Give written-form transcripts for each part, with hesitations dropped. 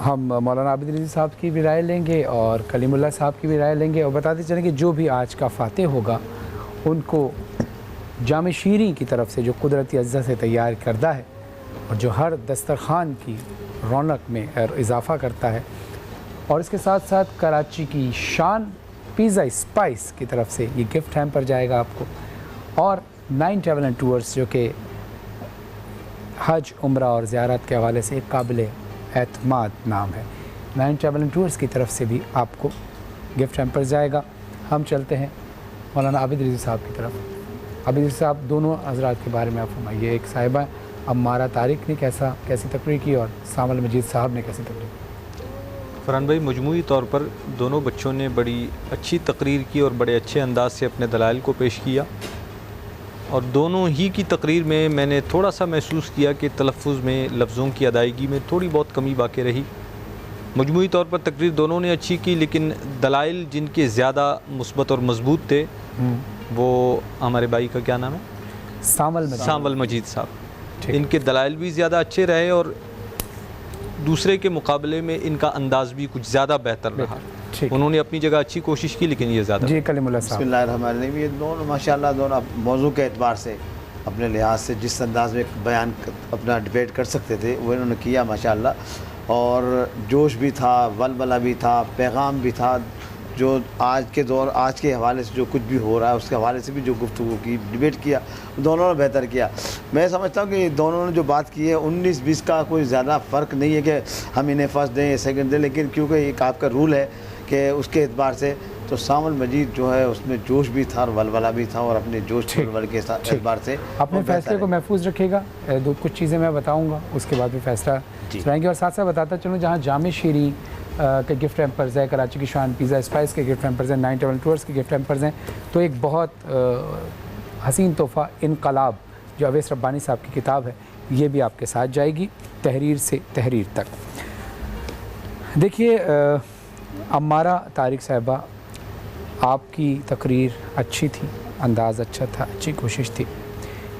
ہم مولانا عابد رضوی صاحب کی بھی رائے لیں گے اور کلیم اللہ صاحب کی بھی رائے لیں گے، اور بتاتے چلیں کہ جو بھی آج کا فاتح ہوگا ان کو جامع شیریں کی طرف سے جو قدرتی اجزا سے تیار کردہ ہے اور جو ہر دسترخوان کی رونق میں اضافہ کرتا ہے، اور اس کے ساتھ ساتھ کراچی کی شان پیزا اسپائس کی طرف سے یہ گفٹ ہیمپر جائے گا آپ کو، اور 9 ٹریول اینڈ ٹورز جو کہ حج عمرہ اور زیارت کے حوالے سے ایک قابل اعتماد نام ہے، 9 ٹریول اینڈ ٹورز کی طرف سے بھی آپ کو گفٹ ہیمپر جائے گا۔ ہم چلتے ہیں مولانا عابد رضوی صاحب کی طرف۔ عابد رضوی صاحب دونوں حضرات کے بارے میں آپ فرمائیے، ایک صاحبہ عمارہ طارق نے کیسی تقریر کی اور سامل مجید صاحب نے کیسی تقریر کی؟ فرحان بھائی، مجموعی طور پر دونوں بچوں نے بڑی اچھی تقریر کی اور بڑے اچھے انداز سے اپنے دلائل کو پیش کیا، اور دونوں ہی کی تقریر میں نے تھوڑا سا محسوس کیا کہ تلفظ میں، لفظوں کی ادائیگی میں تھوڑی بہت کمی واقع رہی۔ مجموعی طور پر تقریر دونوں نے اچھی کی، لیکن دلائل جن کے زیادہ مثبت اور مضبوط تھے وہ ہمارے بھائی کا کیا نام ہے، سامل مجید صاحب، ان کے دلائل بھی زیادہ اچھے رہے اور دوسرے کے مقابلے میں ان کا انداز بھی کچھ زیادہ بہتر رہا۔ انہوں نے اپنی جگہ اچھی کوشش کی، لیکن یہ زیادہ کلیم اللہ صاحب۔ بسم اللہ الرحمن الرحیم۔ یہ دونوں ماشاءاللہ دونوں موضوع کے اعتبار سے اپنے لحاظ سے جس انداز میں بیان اپنا ڈیبیٹ کر سکتے تھے وہ انہوں نے کیا ماشاءاللہ، اور جوش بھی تھا، ولولہ بھی تھا، پیغام بھی تھا، جو آج کے دور، آج کے حوالے سے جو کچھ بھی ہو رہا ہے اس کے حوالے سے بھی جو گفتگو کی، ڈیبیٹ کیا، دونوں نے بہتر کیا۔ میں سمجھتا ہوں کہ دونوں نے جو بات کی ہے 19-20 کا کوئی زیادہ فرق نہیں ہے کہ ہم انہیں فرسٹ دیں یا سیکنڈ دیں، لیکن کیونکہ ایک آپ کا رول ہے کہ اس کے اعتبار سے تو سامل مجید جو ہے اس میں جوش بھی تھا اور ولولہ بھی تھا، اور اپنے جوش ولولہ کے اعتبار سے اپنے فیصلے کو محفوظ رکھے گا۔ کچھ چیزیں میں بتاؤں گا، اس کے بعد بھی فیصلہ سنائیں گے، اور ساتھ ساتھ بتاتا چلوں جہاں جامع شیریں کے گفٹ ہیمپرز ہیں، کراچی کی شان پیزا اسپائس کے گفٹ ہیمپرز ہیں، 9 ٹریول ٹورز کے گفٹ ہیمپرز ہیں، تو ایک بہت حسین تحفہ انقلاب جو اویس ربانی صاحب کی کتاب ہے یہ بھی آپ کے ساتھ جائے گی، تحریر سے تحریر تک۔ دیکھیے عمارہ طارق صاحبہ، آپ کی تقریر اچھی تھی، انداز اچھا تھا، اچھی کوشش تھی،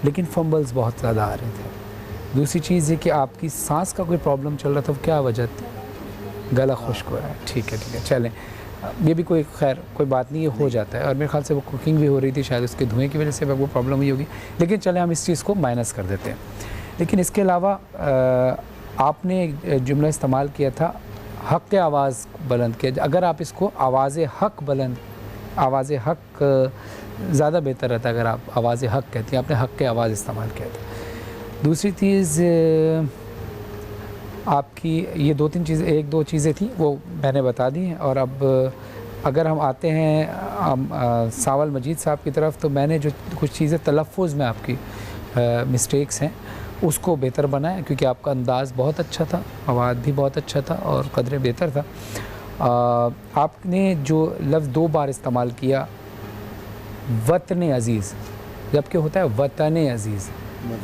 لیکن فمبلز بہت زیادہ آ رہے تھے۔ دوسری چیز یہ کہ آپ کی سانس کا کوئی پرابلم چل رہا تھا، کیا وجہ تھی؟ گلا خشک ہو رہا ہے، ٹھیک ہے چلیں، یہ بھی کوئی خیر کوئی بات نہیں، یہ ہو جاتا ہے، اور میرے خیال سے وہ کوکنگ بھی ہو رہی تھی، شاید اس کے دھوئیں کی وجہ سے وہ پرابلم ہوئی ہوگی، لیکن چلیں ہم اس چیز کو مائنس کر دیتے ہیں۔ لیکن اس کے علاوہ آپ نے ایک جملہ استعمال کیا تھا، حق آواز بلند کیا، اگر آپ اس کو آواز حق زیادہ بہتر رہتا اگر آپ آواز حق کہتی ہیں، آپ نے حق کے آواز استعمال کیا تھا۔ دوسری چیز آپ کی یہ 2-3 چیزیں، 1-2 چیزیں تھیں وہ میں نے بتا دی ہیں، اور اب اگر ہم آتے ہیں ساول مجید صاحب کی طرف، تو میں نے جو کچھ چیزیں تلفظ میں آپ کی مسٹیکس ہیں اس کو بہتر بنایا، کیونکہ آپ کا انداز بہت اچھا تھا، مواد بھی بہت اچھا تھا اور قدرے بہتر تھا۔ آپ نے جو لفظ 2 بار استعمال کیا وطن عزیز، جبکہ ہوتا ہے وطن عزیز،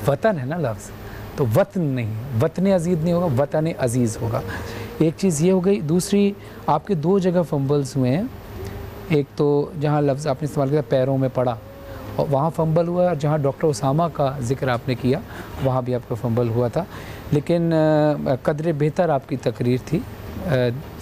وطن ہے نا لفظ، تو وطن نہیں، وطن عزیز نہیں ہوگا، وطن عزیز ہوگا۔ ایک چیز یہ ہو گئی۔ دوسری، آپ کے 2 جگہ فمبلز ہوئے ہیں، ایک تو جہاں لفظ آپ نے استعمال کیا پیروں میں پڑا، اور وہاں فمبل ہوا، اور جہاں ڈاکٹر اسامہ کا ذکر آپ نے کیا وہاں بھی آپ کا فمبل ہوا تھا، لیکن قدر بہتر آپ کی تقریر تھی۔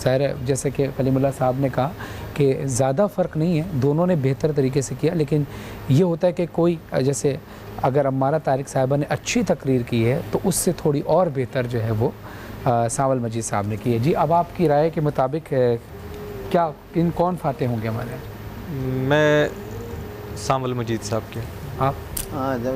ظاہر ہے جیسے کہ کلیم اللہ صاحب نے کہا کہ زیادہ فرق نہیں ہے، دونوں نے بہتر طریقے سے کیا، لیکن یہ ہوتا ہے کہ کوئی جیسے اگر عمارہ طارق صاحبہ نے اچھی تقریر کی ہے تو اس سے تھوڑی اور بہتر جو ہے وہ ساول مجید صاحب نے کی ہے۔ جی اب آپ کی رائے کے مطابق کیا کون فاتح ہوں گے ہمارے؟ میں سامل مجید صاحب کے۔ آپ؟ ہاں، جب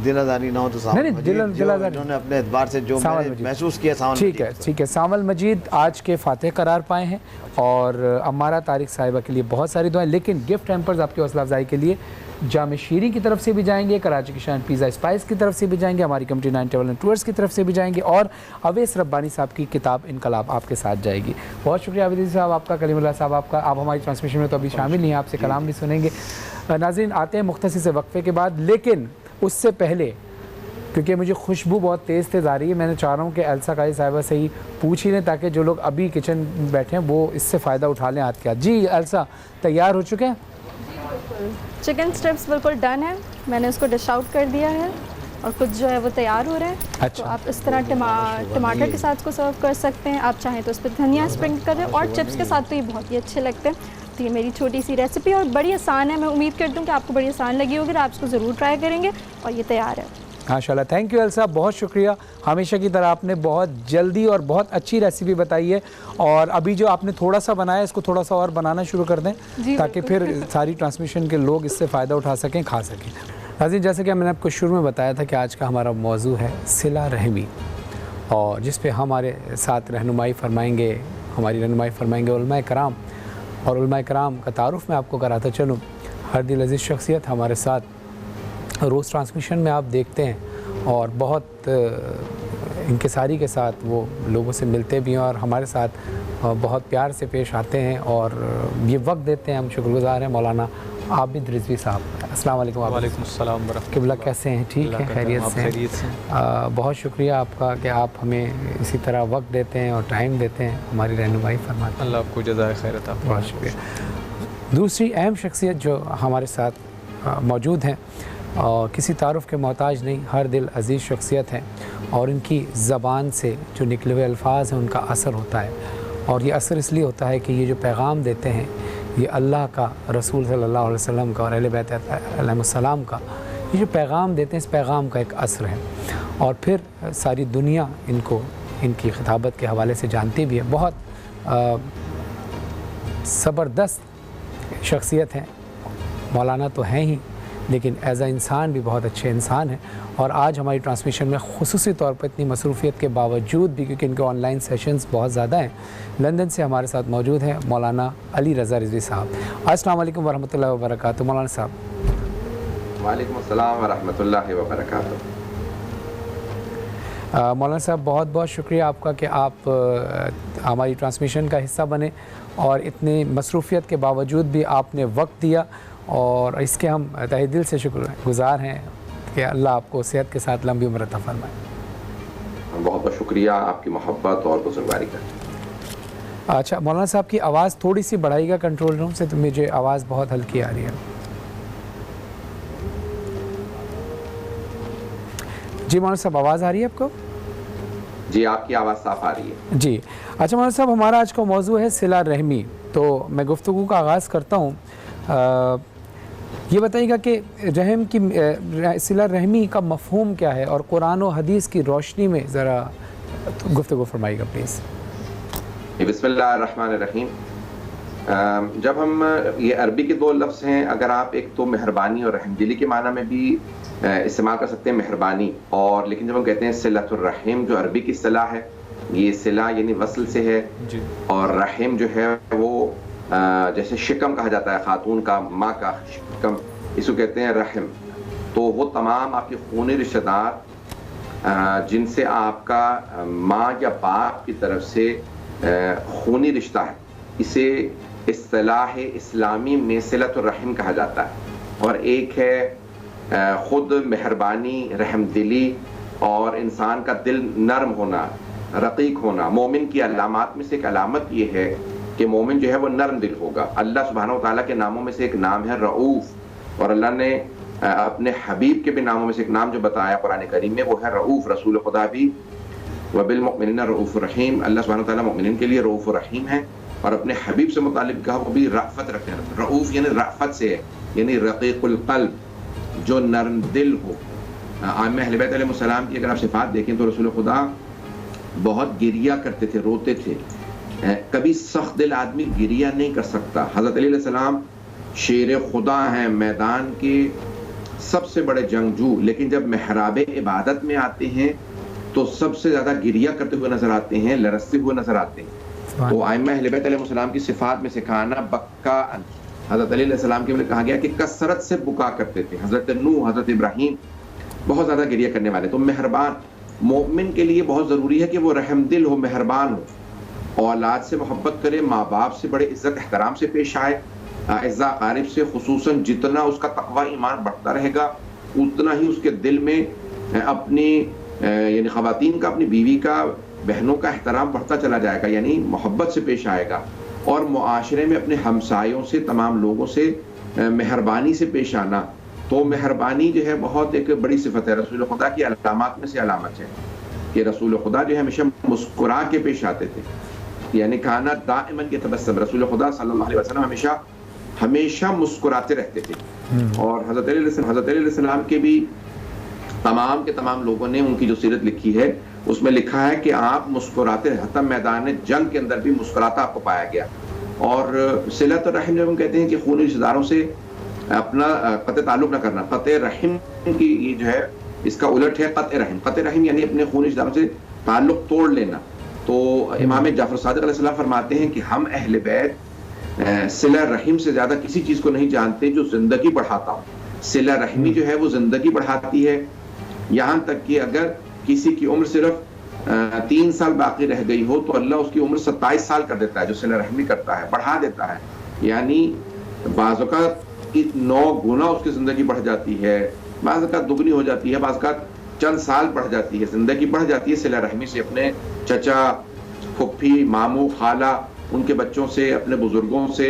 دل آزاری نہ ہو تو سامل مجید انہوں نے اپنے اعتبار سے جو میں نے محسوس کیا سامل مجید۔ ٹھیک ہے، سامل مجید آج کے فاتح قرار پائے ہیں، اور عمارہ طارق صاحبہ کے لیے بہت ساری دعائیں، لیکن گفٹ ہیمپرز آپ کی حوصلہ افزائی کے لیے جامع شیریں کی طرف سے بھی جائیں گے، کراچی کی شان پیزا اسپائس کی طرف سے بھی جائیں گے، ہماری کمیٹی 9 ٹریول اینڈ ٹورز کی طرف سے بھی جائیں گے، اور اویس ربانی صاحب کی کتاب انقلاب آپ کے ساتھ جائے گی۔ بہت شکریہ عابد رضوی صاحب آپ کا، کلیم اللہ صاحب آپ کا، آپ ہماری ٹرانسمیشن میں تو ابھی شامل نہیں ہیں، آپ سے کلام بھی سنیں گے۔ ناظرین آتے ہیں مختصر سے وقفے کے بعد، لیکن اس سے پہلے کیونکہ مجھے خوشبو بہت تیز آ رہی ہے، میں نے چاہ رہا ہوں کہ ایلسا قاضی صاحبہ سے ہی پوچھ ہی لیں تاکہ جو لوگ ابھی کچن بیٹھے ہیں وہ اس سے فائدہ اٹھا لیں ہاتھ کے ہاتھ۔ جی ایلسا، تیار ہو چکے ہیں؟ چکن اسٹرپس بالکل ڈن ہے، میں نے اس کو ڈش آؤٹ کر دیا ہے، اور کچھ جو ہے وہ تیار ہو رہے ہیں. تو آپ اس طرح ٹماٹر کے ساتھ کو سرو کر سکتے ہیں. آپ چاہیں تو اس پہ دھنیا اسپرنکل کر دیں, اور چپس کے ساتھ تو یہ بہت ہی اچھے لگتے ہیں. تو یہ میری چھوٹی سی ریسیپی اور بڑی آسان ہے. میں امید کرتی ہوں کہ آپ کو بڑی آسان لگی ہوگی, آپ اس کو ضرور ٹرائی کریں گے. اور یہ تیار ہے. ماشاء اللہ, تھینک یو ایلسا, بہت شکریہ. ہمیشہ کی طرح آپ نے بہت جلدی اور بہت اچھی ریسیپی بتائی ہے, اور ابھی جو آپ نے تھوڑا سا بنایا اس کو تھوڑا سا اور بنانا شروع کر دیں تاکہ پھر ساری ٹرانسمیشن کے لوگ اس سے فائدہ اٹھا سکیں, کھا سکیں. ناظرین, جیسے کہ میں نے آپ کو شروع میں بتایا تھا کہ آج کا ہمارا موضوع ہے صلہ رحمی, اور جس پہ ہمارے ساتھ رہنمائی فرمائیں گے علماء کرام. اور علماء کرام کا تعارف میں آپ کو کراتا چلوں. ہر دل عزیز شخصیت ہمارے ساتھ روز ٹرانسمیشن میں آپ دیکھتے ہیں, اور بہت انکساری کے ساتھ وہ لوگوں سے ملتے بھی ہیں اور ہمارے ساتھ بہت پیار سے پیش آتے ہیں اور یہ وقت دیتے ہیں. ہم شکر گزار ہیں. مولانا عابد رضوی صاحب, السلام علیکم. وعلیکم السلام ورحمۃ قبلہ, کیسے ہیں؟ ٹھیک ہیں, خیریت سے؟ بہت شکریہ آپ کا کہ آپ ہمیں اسی طرح وقت دیتے ہیں اور ٹائم دیتے ہیں, ہماری رہنمائی فرماتے ہیں. اللہ آپ کو جزائے خیر عطا فرمائے. بہت شکریہ. دوسری اہم شخصیت جو ہمارے ساتھ موجود ہیں, اور کسی تعارف کے محتاج نہیں, ہر دل عزیز شخصیت ہیں, اور ان کی زبان سے جو نکلے ہوئے الفاظ ہیں ان کا اثر ہوتا ہے. اور یہ اثر اس لیے ہوتا ہے کہ یہ جو پیغام دیتے ہیں یہ اللہ کا, رسول صلی اللہ علیہ وسلم کا اور اہل بیت علیہ السلام کا, یہ جو پیغام دیتے ہیں اس پیغام کا ایک اثر ہے. اور پھر ساری دنیا ان کی خطابت کے حوالے سے جانتی بھی ہے. بہت زبردست شخصیت ہیں. مولانا تو ہیں ہی, لیکن ایز اے انسان بھی بہت اچھے انسان ہیں. اور آج ہماری ٹرانسمیشن میں خصوصی طور پر اتنی مصروفیت کے باوجود بھی, کیونکہ ان کے آن لائن سیشنز بہت زیادہ ہیں, لندن سے ہمارے ساتھ موجود ہیں مولانا علی رضا رضوی صاحب. السلام علیکم ورحمۃ اللہ وبرکاتہ. مولانا صاحب. وعلیکم السلام ورحمۃ اللہ وبرکاتہ. مولانا صاحب, بہت بہت شکریہ آپ کا کہ آپ ہماری ٹرانسمیشن کا حصہ بنے, اور اتنی مصروفیت کے باوجود بھی آپ نے وقت دیا, اور اس کے ہم تہ دل سے شکر گزار ہیں کہ اللہ آپ کو صحت کے ساتھ لمبی عمر عطا فرمائے. بہت بہت شکریہ آپ کی محبت اور بزرگواری کا. اچھا مولانا صاحب کی آواز تھوڑی سی بڑھائی گا کنٹرول روم سے, تو مجھے آواز بہت ہلکی آ رہی ہے. جی مولانا صاحب, آواز آ رہی ہے آپ کو؟ جی, آپ کی آواز صاف آ رہی ہے. جی اچھا مولانا صاحب, ہمارا آج کا موضوع ہے صلہ رحمی. تو میں گفتگو کا آغاز کرتا ہوں. یہ بتائیے گا کہ رحم کی صلہ رحمی کا مفہوم کیا ہے, اور قرآن و حدیث کی روشنی میں ذرا گفتگو فرمائیے گا پلیز. بسم اللہ الرحمن الرحیم. جب ہم یہ عربی کے دو لفظ ہیں, اگر آپ ایک تو مہربانی اور رحم دلی کے معنی میں بھی استعمال کر سکتے ہیں مہربانی, اور لیکن جب ہم کہتے ہیں صلۃ الرحم جو عربی کی اصطلاح ہے, یہ صلہ یعنی وصل سے ہے, اور رحم جو ہے وہ جیسے شکم کہا جاتا ہے خاتون کا, ماں کا شکم, اس کو کہتے ہیں رحم. تو وہ تمام آپ کے خونی رشتہ دار جن سے آپ کا ماں یا باپ کی طرف سے خونی رشتہ ہے, اسے اصطلاح اسلامی میں صلۃ الرحم کہا جاتا ہے. اور ایک ہے خود مہربانی, رحم دلی, اور انسان کا دل نرم ہونا, رقیق ہونا. مومن کی علامات میں سے ایک علامت یہ ہے کہ مومن جو ہے وہ نرم دل ہوگا. اللہ سبحانہ و تعالیٰ کے ناموں میں سے ایک نام ہے رؤوف, اور اللہ نے اپنے حبیب کے بھی ناموں میں سے ایک نام جو بتایا قرآن کریم میں وہ ہے رؤوف. رسول خدا بھی وبالمؤمنین رؤوف الرحیم, اللہ سبحانہ و تعالیٰ مومنین کے لیے رؤوف الرحیم ہے. اور اپنے حبیب سے متعلق کہا وہ بھی رأفت رکھتے ہیں. رؤوف یعنی رأفت سے ہے, یعنی رقیق القلب, جو نرم دل ہو. عامہ اہل بیت علیہ السلام کی اگر آپ صفات دیکھیں تو رسول خدا بہت گریہ کرتے تھے, روتے تھے. کبھی سخت دل آدمی گریہ نہیں کر سکتا. حضرت علیہ السلام شیر خدا ہیں, میدان کے سب سے بڑے جنگجو, لیکن جب محراب عبادت میں آتے ہیں تو سب سے زیادہ گریہ کرتے ہوئے نظر آتے ہیں, لرزتے ہوئے نظر آتے ہیں. تو ائمہ اہل بیت علیہ السلام کی صفات میں سے کھانا بکا, حضرت علیہ السلام کے لیے کہا گیا کہ کثرت سے بکا کرتے تھے. حضرت نوح, حضرت ابراہیم بہت زیادہ گریہ کرنے والے. تو مہربان مومن کے لیے بہت ضروری ہے کہ وہ رحم دل ہو, مہربان ہو, اولاد سے محبت کرے, ماں باپ سے بڑے عزت احترام سے پیش آئے, اعزاء اقارب سے خصوصاً جتنا اس کا تقوی ایمان بڑھتا رہے گا اتنا ہی اس کے دل میں اپنی یعنی خواتین کا, اپنی بیوی کا, بہنوں کا احترام بڑھتا چلا جائے گا, یعنی محبت سے پیش آئے گا. اور معاشرے میں اپنے ہمسایوں سے, تمام لوگوں سے مہربانی سے پیش آنا, تو مہربانی جو ہے بہت ایک بڑی صفت ہے، رسول خدا کی علامات میں سے علامت ہے کہ رسول خدا جو ہے ہمیشہ مسکرا کے پیش آتے تھے، یعنی کانا دائما یتبسم، رسول خدا صلی اللہ علیہ وسلم ہمیشہ مسکراتے رہتے تھے. اور حضرت علیہ السلام کے بھی تمام کے تمام لوگوں نے ان کی جو سیرت لکھی ہے اس میں لکھا ہے کہ آپ مسکراتے، حتی میدان جنگ کے اندر بھی مسکراتا آپ کو پایا گیا. اور صلۃ الرحم جب ہم کہتے ہیں کہ خونی رشتہ داروں سے اپنا قطع تعلق نہ کرنا، قطع رحم کی یہ جو ہے اس کا الٹ ہے قطع رحم. قطع رحم یعنی اپنے خونی رشتہ داروں سے تعلق توڑ لینا. تو امام جعفر صادق علیہ السلام فرماتے ہیں کہ ہم اہل بیت صلہ رحم سے زیادہ کسی چیز کو نہیں جانتے جو زندگی بڑھاتا ہو. صلہ رحمی جو ہے وہ زندگی بڑھاتی ہے، یہاں تک کہ اگر کسی کی عمر صرف 3 سال باقی رہ گئی ہو تو اللہ اس کی عمر 27 سال کر دیتا ہے، جو صلہ رحمی کرتا ہے بڑھا دیتا ہے. یعنی بعض اوقات 9 گنا اس کی زندگی بڑھ جاتی ہے، بعض اوقات دگنی ہو جاتی ہے، بعض اوقات چند سال بڑھ جاتی ہے، زندگی بڑھ جاتی ہے صلہ رحمی سے. اپنے چچا، پھپھی، ماموں، خالہ، ان کے بچوں سے، اپنے بزرگوں سے،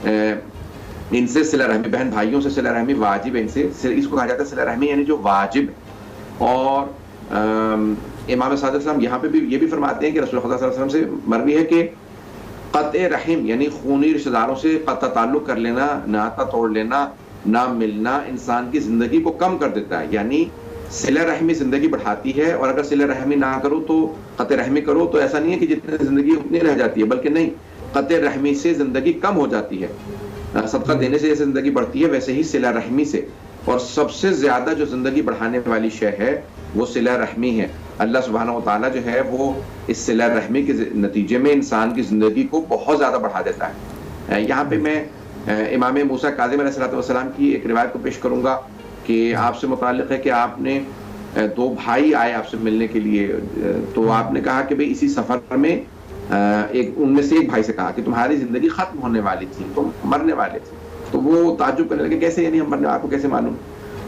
ان سے صلہ رحمی، بہن بھائیوں سے صلہ رحمی واجب ہے. ان سے اس کو کہا جاتا ہے صلہ رحمی یعنی جو واجب ہے. اور امام صادق السلام یہاں پہ بھی یہ بھی فرماتے ہیں کہ رسول خدا صلی اللہ علیہ وسلم سے مروی ہے کہ قطع رحم یعنی خونی رشتہ داروں سے قطع تعلق کر لینا، ناطہ توڑ لینا، نہ ملنا انسان کی زندگی کو کم کر دیتا ہے. یعنی صلہ رحمی زندگی بڑھاتی ہے، اور اگر صلہ رحمی نہ کرو تو قطع رحمی کرو تو ایسا نہیں ہے کہ جتنی زندگی اتنی رہ جاتی ہے، بلکہ نہیں، قطع رحمی سے زندگی کم ہو جاتی ہے. صدقہ دینے سے جیسے زندگی بڑھتی ہے ویسے ہی صلہ رحمی سے. اور سب سے زیادہ جو زندگی بڑھانے والی شے ہے وہ صلہ رحمی ہے. اللہ سبحانہ و تعالیٰ جو ہے وہ اس صلہ رحمی کے نتیجے میں انسان کی زندگی کو بہت زیادہ بڑھا دیتا ہے. یہاں پہ میں امام موسیٰ کاظم علیہ السلام کی ایک روایت کو پیش کروں گا کہ آپ سے متعلق ہے کہ آپ نے 2 بھائی آئے آپ سے ملنے کے لیے، تو آپ نے کہا کہ بھئی اسی سفر میں ان میں سے ایک بھائی سے کہا کہ تمہاری زندگی ختم ہونے والی تھی، تم مرنے والے تھے. تو وہ تعجب کرنے لگے، کیسے یعنی ہم مرنے، آپ کو کیسے معلوم؟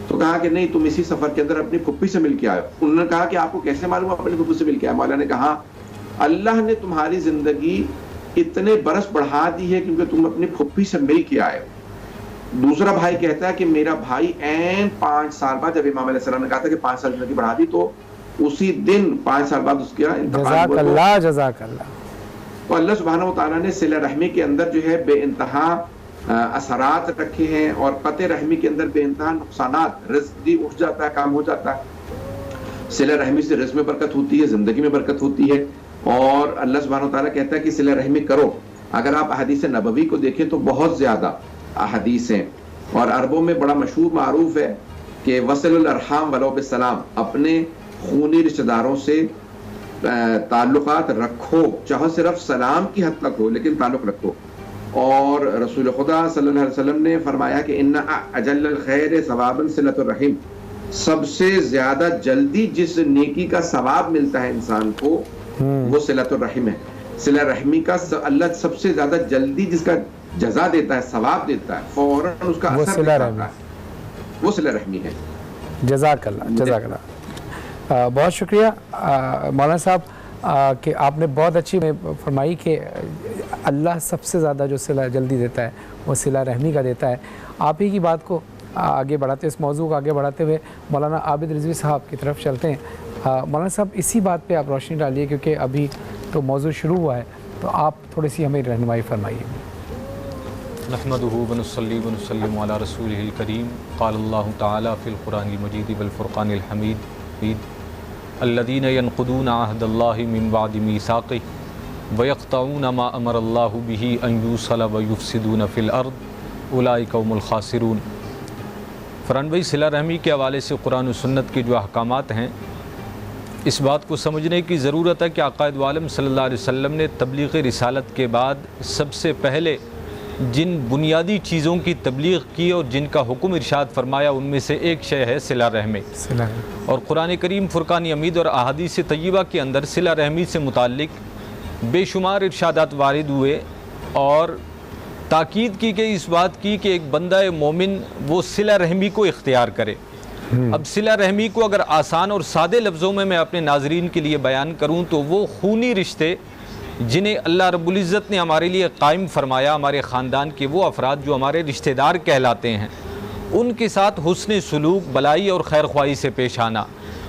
تو کہا کہ نہیں، تم اسی سفر کے اندر اپنی پھپھی سے مل کے آئے. انہوں نے کہا کہ آپ کو کیسے معلوم اپنی پھپھی سے مل کے آئے؟ مولا نے کہا اللہ نے تمہاری زندگی اتنے برس بڑھا دی ہے کیونکہ تم اپنی پھپھی سے مل کے آئے. دوسرا بھائی کہتا ہے کہ میرا بھائی عین 5 سال بعد، جب امام علیہ السلام نے کہا تھا کہ 5 سال زندگی بڑھا دی، تو اسی دن 5 سال بعد اس کا انتقال ہوا. جزاک اللہ. تو اللہ سبحانہ و تعالیٰ نے صلہ رحمی کے اندر جو ہے بے انتہا اثرات رکھے ہیں، اور قطع رحمی کے اندر بے انتہا نقصانات. رزق بھی اٹھ جاتا ہے، کام ہو جاتا ہے. صلہ رحمی سے رزق میں برکت ہوتی ہے، زندگی میں برکت ہوتی ہے. اور اللہ سبحانہ و تعالیٰ کہتا ہے کہ صلہ رحمی کرو. اگر آپ احادیث نبوی کو دیکھیں تو بہت زیادہ احادیث ہیں، اور عربوں میں بڑا مشہور معروف ہے کہ وصل الارحام ولو بالسلام، اپنے خونی رشتہ داروں سے تعلقات رکھو، چاہے صرف سلام کی حد تک ہو لیکن تعلق رکھو. اور رسول خدا صلی اللہ علیہ وسلم نے فرمایا کہ ان اجل الخیر ثوابا صلۃ الرحم، سب سے زیادہ جلدی جس نیکی کا ثواب ملتا ہے انسان کو وہ صلۃ الرحم ہے. صلہ رحمی کا اللہ سب سے زیادہ جلدی جس کا جزا دیتا ہے، ثواب دیتا ہے، فوراً اس کا اثر دکھاتا ہے، وہ صلہ رحمی ہے. جزاک اللہ، جزاک اللہ. بہت شکریہ مولانا صاحب کہ آپ نے بہت اچھی فرمائی کہ اللہ سب سے زیادہ جو صلہ جلدی دیتا ہے وہ صلہ رحمی کا دیتا ہے. آپ ہی کی بات کو آگے بڑھاتے، اس موضوع کو آگے بڑھاتے ہوئے مولانا عابد رضوی صاحب کی طرف چلتے ہیں. مولانا صاحب اسی بات پہ آپ روشنی ڈالیے کیونکہ ابھی تو موضوع شروع ہوا ہے، تو آپ تھوڑی سی ہمیں رہنمائی فرمائیے. نحمدہ ونصلی ونسلم علی رسولہ الکریم. قال اللہ تعالی فی القرآن المجید والفرقان الحمید الذین ینقضون عہد اللہ من بعد میثاقہ ویقطعون ما امر اللہ بہ ان یوصل ویفسدون فی الارض اولئک هم الخاسرون. فرحان بھائی، صلہ رحمی کے حوالے سے قرآن و سنت کے جو احکامات ہیں، اس بات کو سمجھنے کی ضرورت ہے کہ آقا دو عالم صلی اللہ علیہ وسلم نے تبلیغ رسالت کے بعد سب سے پہلے جن بنیادی چیزوں کی تبلیغ کی اور جن کا حکم ارشاد فرمایا ان میں سے ایک شے ہے صلہ رحمی. اور قرآن کریم فرقان حمید اور احادیث طیبہ کے اندر صلہ رحمی سے متعلق بے شمار ارشادات وارد ہوئے، اور تاکید کی گئی اس بات کی کہ ایک بندہ مومن وہ صلہ رحمی کو اختیار کرے. اب صلہ رحمی کو اگر آسان اور سادے لفظوں میں اپنے ناظرین کے لیے بیان کروں تو وہ خونی رشتے جنہیں اللہ رب العزت نے ہمارے لیے قائم فرمایا، ہمارے خاندان کے وہ افراد جو ہمارے رشتہ دار کہلاتے ہیں، ان کے ساتھ حسن سلوک، بلائی اور خیر خواہی سے پیش آنا،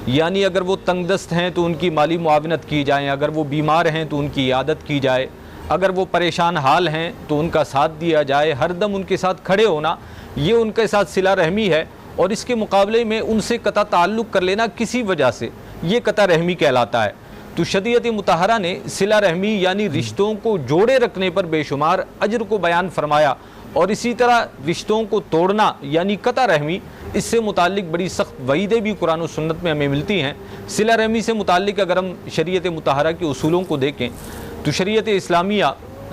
یعنی اگر وہ تنگ دست ہیں تو ان کی مالی معاونت کی جائیں، اگر وہ بیمار ہیں تو ان کی عیادت کی جائے، اگر وہ پریشان حال ہیں تو ان کا ساتھ دیا جائے، ہر دم ان کے ساتھ کھڑے ہونا، یہ ان کے ساتھ صلہ رحمی ہے۔ اور اس کے مقابلے میں ان سے قطع تعلق کر لینا کسی وجہ سے، یہ قطع رحمی کہلاتا ہے۔ تو شریعت مطہرہ نے صلہ رحمی یعنی رشتوں کو جوڑے رکھنے پر بے شمار اجر کو بیان فرمایا، اور اسی طرح رشتوں کو توڑنا یعنی قطع رحمی، اس سے متعلق بڑی سخت وعیدیں بھی قرآن و سنت میں ہمیں ملتی ہیں۔ صلہ رحمی سے متعلق اگر ہم شریعت مطہرہ کے اصولوں کو دیکھیں تو شریعت اسلامیہ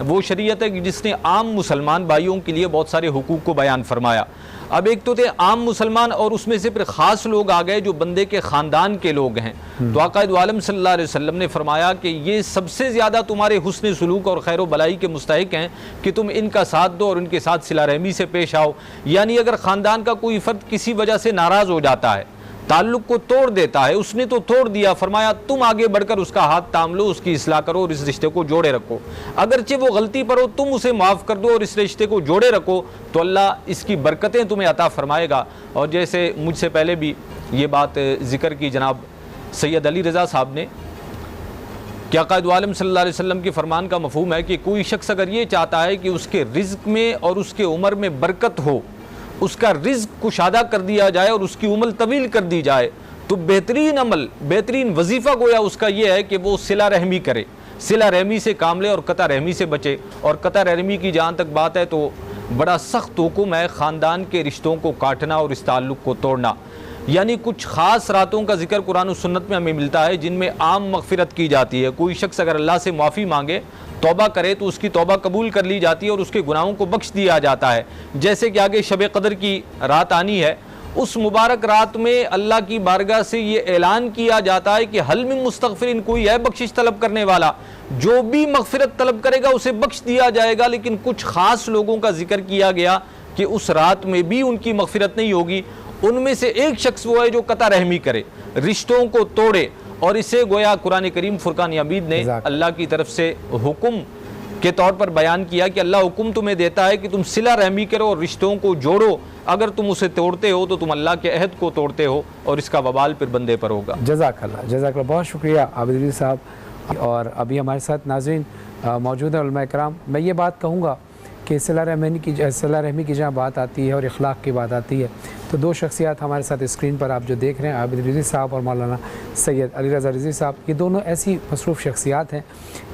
وہ شریعت ہے کہ جس نے عام مسلمان بھائیوں کے لیے بہت سارے حقوق کو بیان فرمایا۔ اب ایک تو تھے عام مسلمان، اور اس میں سے پھر خاص لوگ آ گئے جو بندے کے خاندان کے لوگ ہیں۔ تو آقا دو عالم صلی اللہ علیہ وسلم نے فرمایا کہ یہ سب سے زیادہ تمہارے حسن سلوک اور خیر و بلائی کے مستحق ہیں کہ تم ان کا ساتھ دو اور ان کے ساتھ صلہ رحمی سے پیش آؤ۔ یعنی اگر خاندان کا کوئی فرد کسی وجہ سے ناراض ہو جاتا ہے، تعلق کو توڑ دیتا ہے، اس نے تو توڑ دیا، فرمایا تم آگے بڑھ کر اس کا ہاتھ تھام لو، اس کی اصلاح کرو اور اس رشتے کو جوڑے رکھو۔ اگرچہ وہ غلطی پر ہو، تم اسے معاف کر دو اور اس رشتے کو جوڑے رکھو، تو اللہ اس کی برکتیں تمہیں عطا فرمائے گا۔ اور جیسے مجھ سے پہلے بھی یہ بات ذکر کی جناب سید علی رضا صاحب نے کہ آقا دو عالم صلی اللہ علیہ وسلم کے فرمان کا مفہوم ہے کہ کوئی شخص اگر یہ چاہتا ہے کہ اس کے رزق میں اور اس کے عمر میں برکت ہو، اس کا رزق کشادہ کر دیا جائے اور اس کی عمر طویل کر دی جائے، تو بہترین عمل، بہترین وظیفہ گویا اس کا یہ ہے کہ وہ صلہ رحمی کرے، صلہ رحمی سے کام لے اور قطع رحمی سے بچے۔ اور قطع رحمی کی جہاں تک بات ہے تو بڑا سخت حکم ہے خاندان کے رشتوں کو کاٹنا اور اس تعلق کو توڑنا۔ یعنی کچھ خاص راتوں کا ذکر قرآن و سنت میں ہمیں ملتا ہے جن میں عام مغفرت کی جاتی ہے۔ کوئی شخص اگر اللہ سے معافی مانگے، توبہ کرے، تو اس کی توبہ قبول کر لی جاتی ہے اور اس کے گناہوں کو بخش دیا جاتا ہے۔ جیسے کہ آگے شب قدر کی رات آنی ہے، اس مبارک رات میں اللہ کی بارگاہ سے یہ اعلان کیا جاتا ہے کہ حل من مستغفرین، کوئی ہے بخشش طلب کرنے والا، جو بھی مغفرت طلب کرے گا اسے بخش دیا جائے گا۔ لیکن کچھ خاص لوگوں کا ذکر کیا گیا کہ اس رات میں بھی ان کی مغفرت نہیں ہوگی۔ ان میں سے ایک شخص وہ ہے جو قطع رحمی کرے، رشتوں کو توڑے، اور اسے گویا قرآن کریم فرقان حمید نے اللہ کی طرف سے حکم کے طور پر بیان کیا کہ اللہ حکم تمہیں دیتا ہے کہ تم صلہ رحمی کرو اور رشتوں کو جوڑو، اگر تم اسے توڑتے ہو تو تم اللہ کے عہد کو توڑتے ہو اور اس کا وبال پھر بندے پر ہوگا۔ جزاک اللہ، بہت شکریہ عابد رضوی صاحب۔ اور ابھی ہمارے ساتھ ناظرین موجود ہیں علماء کرام۔ میں یہ بات کہوں گا کہ صلہ رحمی کی جہاں بات آتی ہے اور اخلاق کی بات آتی ہے تو دو شخصیات ہمارے ساتھ اسکرین پر آپ جو دیکھ رہے ہیں، عابد رضوی صاحب اور مولانا سید علی رضا رضوی صاحب، یہ دونوں ایسی مصروف شخصیات ہیں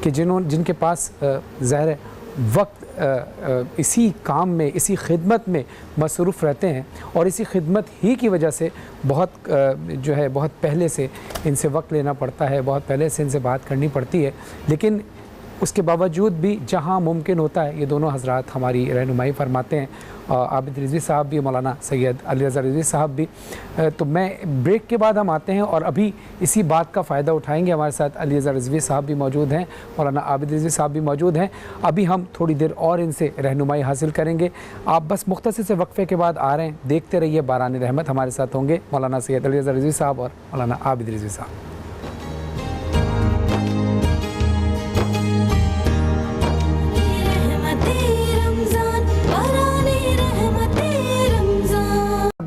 کہ جن کے پاس ظاہر وقت اسی کام میں، اسی خدمت میں مصروف رہتے ہیں، اور اسی خدمت ہی کی وجہ سے بہت پہلے سے ان سے وقت لینا پڑتا ہے، بہت پہلے سے ان سے بات کرنی پڑتی ہے، لیکن اس کے باوجود بھی جہاں ممکن ہوتا ہے یہ دونوں حضرات ہماری رہنمائی فرماتے ہیں، عابد رضوی صاحب بھی، مولانا سید علی رضا رضوی صاحب بھی۔ تو میں بریک کے بعد ہم آتے ہیں اور ابھی اسی بات کا فائدہ اٹھائیں گے۔ ہمارے ساتھ علی رضا رضوی صاحب بھی موجود ہیں، مولانا عابد رضوی صاحب بھی موجود ہیں۔ ابھی ہم تھوڑی دیر اور ان سے رہنمائی حاصل کریں گے۔ آپ بس مختصر سے وقفے کے بعد آ رہے ہیں، دیکھتے رہیے باران رحمت، ہمارے ساتھ ہوں گے مولانا سید علی رضا رضوی صاحب اور مولانا عابد رضوی صاحب۔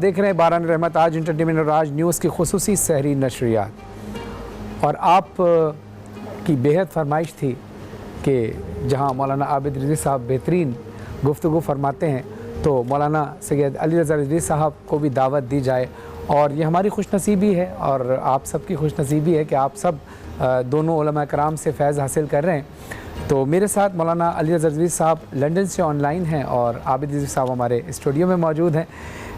دیکھ رہے ہیں باران رحمت، آج انٹرٹینمنٹ اور آج نیوز کی خصوصی سحری نشریات، اور آپ کی بےحد فرمائش تھی کہ جہاں مولانا عابد رضوی صاحب بہترین گفتگو فرماتے ہیں تو مولانا سید علی رضا رضوی صاحب کو بھی دعوت دی جائے، اور یہ ہماری خوش نصیبی ہے اور آپ سب کی خوش نصیبی ہے کہ آپ سب دونوں علماء کرام سے فیض حاصل کر رہے ہیں۔ تو میرے ساتھ مولانا علی رضا رضوی صاحب لنڈن سے آن لائن ہیں اور عابد رضوی صاحب ہمارے اسٹوڈیو میں موجود ہیں۔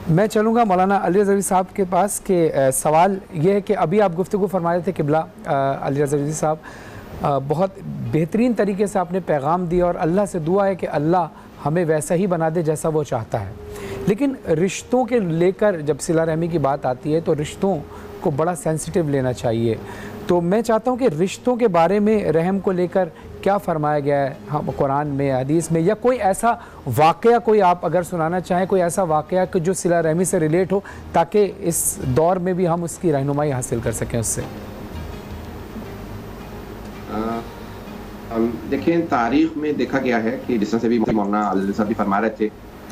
میں چلوں گا مولانا علی رضا رضوی صاحب کے پاس کہ سوال یہ ہے کہ ابھی آپ گفتگو فرما رہے تھے قبلہ علی رضا رضوی صاحب، بہت بہترین طریقے سے آپ نے پیغام دیا اور اللہ سے دعا ہے کہ اللہ ہمیں ویسا ہی بنا دے جیسا وہ چاہتا ہے، لیکن رشتوں کے لے کر جب صلہ رحمی کی بات آتی ہے تو رشتوں کو بڑا سینسٹیو لینا چاہیے۔ تو میں چاہتا ہوں کہ رشتوں کے بارے میں رحم کو لے کر کیا فرمایا گیا ہے قرآن میں، حدیث میں، یا کوئی ایسا واقعہ کوئی آپ اگر سنانا چاہیں، کوئی ایسا واقعہ کہ جو صلہ رحمی سے ریلیٹ ہو تاکہ اس دور میں بھی ہم اس کی رہنمائی حاصل کر سکیں اس سے۔ دیکھیں تاریخ میں دیکھا گیا ہے کہ جس طرح سے بھی مولانا علی صاحب بھی فرما رہے تھے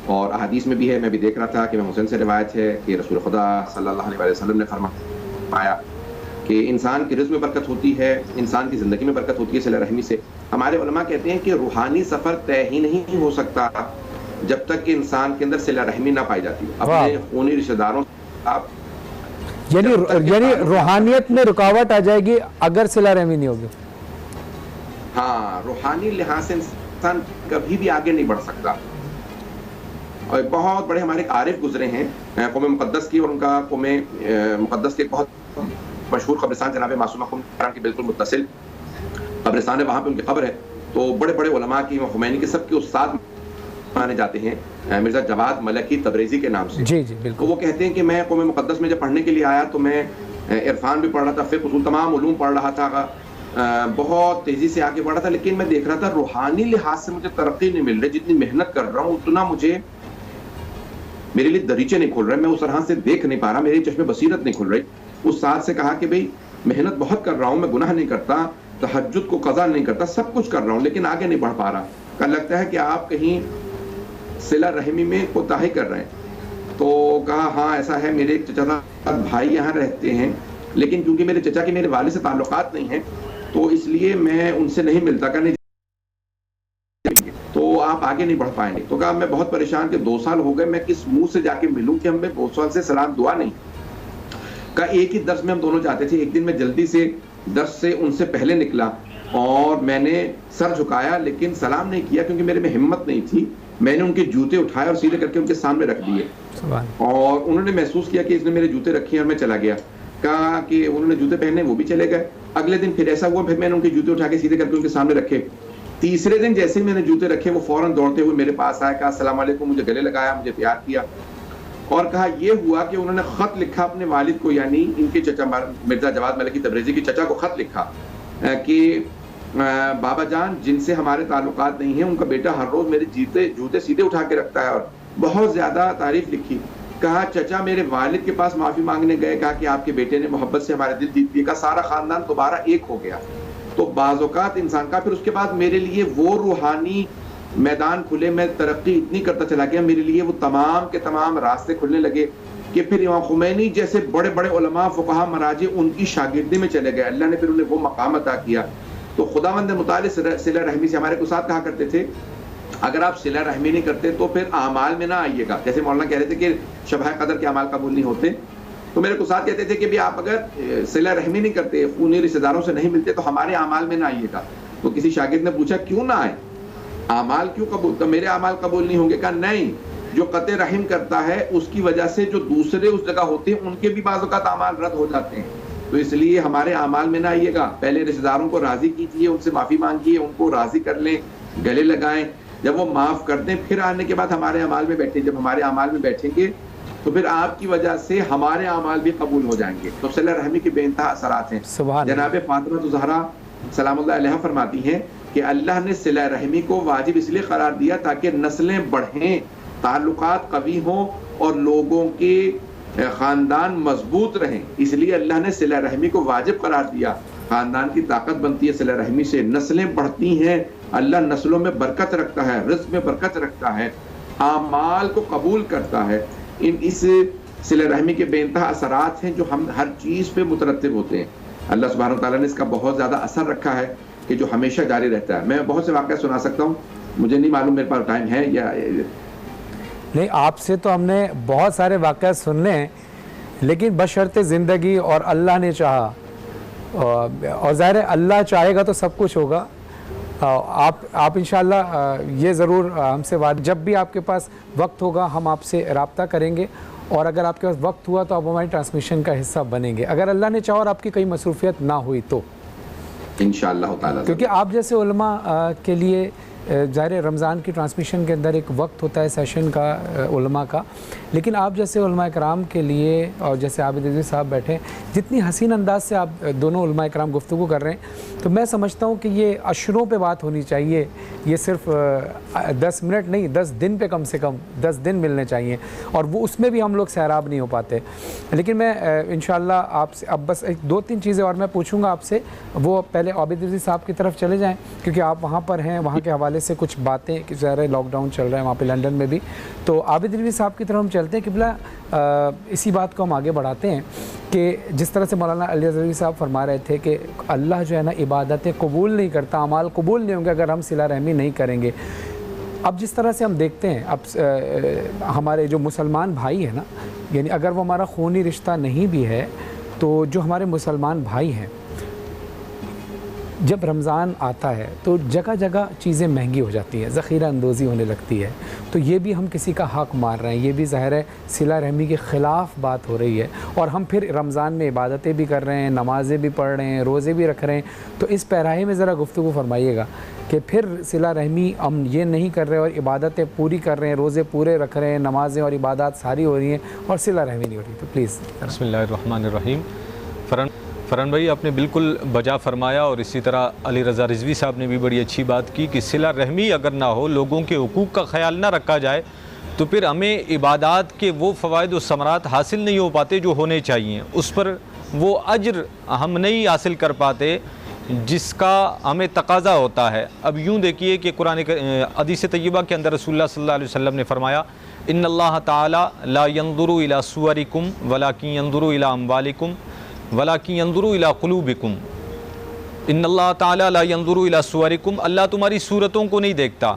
اور احادیث میں بھی ہے, میں بھی دیکھ رہا تھا کہ امام حسین سے روایت ہے کہ رسول خدا صلی اللہ علیہ وسلم نے فرمایا کہ انسان کی رزق میں برکت ہوتی ہے, انسان کی زندگی میں برکت ہوتی ہے صلہ رحمی سے. ہمارے علماء کہتے ہیں کہ روحانی سفر طے ہی نہیں ہو سکتا جب تک کہ انسان کے اندر صلہ رحمی نہ پائی جاتی. اپنے خونی رشتہ داروں آپ یعنی روحانیت میں رکاوٹ آ جائے گی اگر صلہ رحمی نہیں ہوگی. ہاں, روحانی لحاظ سے انسان کبھی بھی آگے نہیں بڑھ سکتا. اور بہت بڑے ہمارے عارف گزرے ہیں قوم مقدس کی, اور ان کا قوم مقدس کے بہت مشہور قبرستان جناب معصومہ خمینی کے بالکل متصل قبرستان ہے, وہاں پہ ان کی قبر ہے. تو بڑے بڑے علماء کی, خمینی کے سب کے استاد مانے جاتے ہیں, مرزا جواد ملکی تبریزی کے نام سے. جی جی بالکل. وہ کہتے ہیں کہ میں قوم مقدس میں جب پڑھنے کے لیے آیا تو میں عرفان بھی پڑھ رہا تھا, فقہ اصول تمام علوم پڑھ رہا تھا, بہت تیزی سے آگے بڑھ رہا تھا, لیکن میں دیکھ رہا تھا روحانی لحاظ سے مجھے ترقی نہیں مل رہی. جتنی محنت کر رہا ہوں اتنا مجھے میرے لیے دریچے نہیں کھل رہے, میں اس طرح سے دیکھ نہیں پا رہا, میری چشم بصیرت نہیں کھل رہی. اس ساتھ سے کہا کہ بھئی محنت بہت کر رہا ہوں, میں گناہ نہیں کرتا, تہجد کو قضا نہیں کرتا, سب کچھ کر رہا ہوں, لیکن آگے نہیں بڑھ پا رہا. کہ لگتا ہے کہ آپ کہیں صلہ رحمی میں کوتاہی کر رہے ہیں. تو کہا ہاں ایسا ہے, میرے ایک چچا بھائی یہاں رہتے ہیں, لیکن کیونکہ میرے چچا کے میرے والد سے تعلقات نہیں ہیں تو اس لیے میں ان سے نہیں ملتا, کہ نہیں تو آپ آگے نہیں بڑھ پائیں گے. تو کہا میں بہت پریشان کہ 2 سال ہو گئے, میں کس منہ سے جا کے ملوں کہ ہمیں 2 سال سے سلام دعا نہیں. کہا ایک ہی درس میں ہم دونوں جاتے تھے, ایک دن میں جلدی سے درس سے ان سے پہلے نکلا اور میں نے سر جھکایا لیکن سلام نہیں کیا کیونکہ میرے میں ہمت نہیں تھی. میں نے ان کے جوتے اٹھائے اور سیدھے کر کے ان کے سامنے رکھ دیے, اور انہوں نے محسوس کیا کہ اس نے میرے جوتے رکھے اور میں چلا گیا. کہا کہ انہوں نے جوتے پہنے, وہ بھی چلے گئے. اگلے دن پھر ایسا ہوا, پھر میں نے ان کے جوتے اٹھا کے سیدھے کر کے ان کے سامنے رکھے. تیسرے دن جیسے ہی میں نے جوتے رکھے وہ فوراً دوڑتے ہوئے میرے پاس آیا, کہا السلام علیکم, مجھے گلے لگایا, مجھے پیار کیا. اور کہا یہ ہوا کہ انہوں نے خط لکھا اپنے والد کو, یعنی ان کے چچا مرزا جواد ملکی تبریزی کے چچا کو خط لکھا کہ بابا جان جن سے ہمارے تعلقات نہیں ہیں ان کا بیٹا ہر روز میرے جوتے سیدھے اٹھا کے رکھتا ہے, اور بہت زیادہ تعریف لکھی. کہا چچا میرے والد کے پاس معافی مانگنے گئے, کہا کہ آپ کے بیٹے نے محبت سے ہمارے دل جیت لیے. کہا سارا خاندان دوبارہ ایک ہو گیا. تو بعض اوقات انسان کا پھر اس کے بعد میرے لیے وہ روحانی میدان کھلے, میں ترقی اتنی کرتا چلا گیا, میرے لیے وہ تمام کے تمام راستے کھلنے لگے کہ پھر امام خمینی جیسے بڑے بڑے علماء فقہا مراجع ان کی شاگردی میں چلے گئے. اللہ نے پھر انہیں وہ مقام عطا کیا. تو خداوند متعال صلہ رحمی سے ہمارے کو ساتھ کہا کرتے تھے اگر آپ صلہ رحمی نہیں کرتے تو پھر اعمال میں نہ آئیے گا. جیسے مولانا کہہ رہے تھے کہ شبہ قدر کے اعمال قبول نہیں ہوتے, تو میرے کو ساتھ کہتے تھے کہ بھی آپ اگر صلہ رحمی نہیں کرتے, خونی رشتہ داروں سے نہیں ملتے تو ہمارے اعمال میں نہ آئیے گا. تو کسی شاگرد نے پوچھا کیوں نہ آئے, اعمال کیوں قبول, تو میرے اعمال قبول نہیں ہوں گے. کہا نہیں, جو قطع رحم کرتا ہے اس کی وجہ سے جو دوسرے اس جگہ ہوتے ہیں ان کے بھی بعض اوقات اعمال رد ہو جاتے ہیں. تو اس لیے ہمارے اعمال میں نہ آئیے گا, پہلے رشتہ داروں کو راضی کیجیے, ان سے معافی مانگیے, ان کو راضی کر لیں, گلے لگائیں. جب وہ معاف کر دیں پھر آنے کے بعد ہمارے اعمال میں بیٹھیں. جب ہمارے اعمال میں بیٹھیں گے تو پھر آپ کی وجہ سے ہمارے اعمال بھی قبول ہو جائیں گے. تو صلہ رحمی کے بے انتہا اثرات ہیں. جناب فاطمہ زہرا سلام اللہ علیہ فرماتی ہیں کہ اللہ نے صلہ رحمی کو واجب اس لیے قرار دیا تاکہ نسلیں بڑھیں, تعلقات قوی ہوں اور لوگوں کے خاندان مضبوط رہیں. اس لیے اللہ نے صلہ رحمی کو واجب قرار دیا. خاندان کی طاقت بنتی ہے صلہ رحمی سے, نسلیں بڑھتی ہیں, اللہ نسلوں میں برکت رکھتا ہے, رزق میں برکت رکھتا ہے, اعمال کو قبول کرتا ہے. اس صلہ رحمی کے بے انتہا اثرات ہیں جو ہم ہر چیز پہ مترتب ہوتے ہیں. اللہ سبحانہ وتعالیٰ نے اس کا بہت زیادہ اثر رکھا ہے کہ جو ہمیشہ جاری رہتا ہے. میں بہت سے واقعہ سنا سکتا ہوں, مجھے نہیں معلوم میرے پاس ٹائم ہے یا نہیں. آپ سے تو ہم نے بہت سارے واقعات سننے ہیں, لیکن بشرط زندگی اور اللہ نے چاہا, اور ظاہر ہے اللہ چاہے گا تو سب کچھ ہوگا. آپ انشاءاللہ یہ ضرور ہم سے جب بھی آپ کے پاس وقت ہوگا ہم آپ سے رابطہ کریں گے, اور اگر آپ کے پاس وقت ہوا تو آپ ہماری ٹرانسمیشن کا حصہ بنیں گے, اگر اللہ نے چاہا اور آپ کی کوئی مصروفیت نہ ہوئی تو انشاءاللہ تعالیٰ. کیونکہ آپ جیسے علماء کے لیے ظاہر رمضان کی ٹرانسمیشن کے اندر ایک وقت ہوتا ہے سیشن کا علماء کا, لیکن آپ جیسے علماء کرام کے لیے, اور جیسے عابد عزیز صاحب بیٹھے, جتنی حسین انداز سے آپ دونوں علماء کرام گفتگو کر رہے ہیں, تو میں سمجھتا ہوں کہ یہ اشروں پہ بات ہونی چاہیے. یہ صرف 10 منٹ نہیں, 10 دن پہ کم سے کم 10 دن ملنے چاہیے, اور وہ اس میں بھی ہم لوگ سیراب نہیں ہو پاتے. لیکن میں انشاءاللہ آپ سے اب بس 2-3 چیزیں اور میں پوچھوں گا آپ سے, وہ پہلے عابد عزیز صاحب کی طرف چلے جائیں کیونکہ آپ وہاں پر ہیں, وہاں کے حوالے حوالے سے کچھ باتیں کہ ظاہر لاک ڈاؤن چل رہا ہے وہاں پہ لنڈن میں بھی. تو عابد رضوی صاحب کی طرف ہم چلتے ہیں. قبلہ اسی بات کو ہم آگے بڑھاتے ہیں کہ جس طرح سے مولانا علی رضوی صاحب فرما رہے تھے کہ اللہ جو ہے نا عبادتیں قبول نہیں کرتا, اعمال قبول نہیں ہوں گے اگر ہم صلہ رحمی نہیں کریں گے. اب جس طرح سے ہم دیکھتے ہیں اب ہمارے جو مسلمان بھائی ہیں نا, یعنی اگر وہ ہمارا خونی رشتہ نہیں بھی ہے تو جو ہمارے مسلمان بھائی ہیں, جب رمضان آتا ہے تو جگہ جگہ چیزیں مہنگی ہو جاتی ہیں, ذخیرہ اندوزی ہونے لگتی ہے. تو یہ بھی ہم کسی کا حق مار رہے ہیں, یہ بھی ظاہر ہے صلہ رحمی کے خلاف بات ہو رہی ہے. اور ہم پھر رمضان میں عبادتیں بھی کر رہے ہیں, نمازیں بھی پڑھ رہے ہیں, روزے بھی رکھ رہے ہیں. تو اس پیراہے میں ذرا گفتگو فرمائیے گا کہ پھر صلہ رحمی ہم یہ نہیں کر رہے اور عبادتیں پوری کر رہے ہیں, روزے پورے رکھ رہے ہیں, نمازیں اور عبادات ساری ہو رہی ہیں اور صلہ رحمی نہیں ہو رہی. تو پلیز. بسم اللہ الرحمن الرحیم. فرحان بھائی آپ نے بالکل بجا فرمایا, اور اسی طرح علی رضا رضوی صاحب نے بھی بڑی اچھی بات کی کہ صلہ رحمی اگر نہ ہو, لوگوں کے حقوق کا خیال نہ رکھا جائے, تو پھر ہمیں عبادات کے وہ فوائد و ثمرات حاصل نہیں ہو پاتے جو ہونے چاہیے, اس پر وہ اجر ہم نہیں حاصل کر پاتے جس کا ہمیں تقاضا ہوتا ہے. اب یوں دیکھیے کہ قرآن حدیث طیبہ کے اندر رسول اللہ صلی اللہ علیہ وسلم نے فرمایا, ان اللہ تعالی لا ينظر الى صورکم ولکن ينظر الى اموالکم وَلَكِنْ يَنْظُرُ إِلَىٰ قُلُوبِكُمْ. ان اللہ تعالیٰ لا ينظر الى صورکم, اللہ تمہاری صورتوں کو نہیں دیکھتا.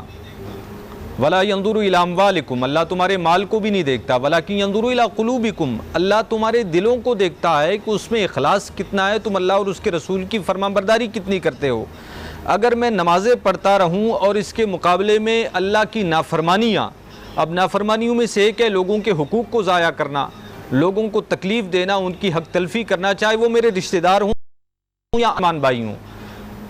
وَلَا يَنْظُرُ إِلَىٰ أَمْوَالِكُمْ, اللہ تمہارے مال کو بھی نہیں دیکھتا. وَلَكِنْ يَنْظُرُ إِلَىٰ قُلُوبِكُمْ, اللہ تمہارے دلوں کو دیکھتا ہے کہ اس میں اخلاص کتنا ہے, تم اللہ اور اس کے رسول کی فرمانبرداری کتنی کرتے ہو. اگر میں نمازیں پڑھتا رہوں اور اس کے مقابلے میں اللہ کی نافرمانیاں, اب نافرمانیوں میں سے ایک ہے لوگوں کے حقوق کو ضائع کرنا, لوگوں کو تکلیف دینا, ان کی حق تلفی کرنا, چاہے وہ میرے رشتہ دار ہوں یا ایمان بھائی ہوں,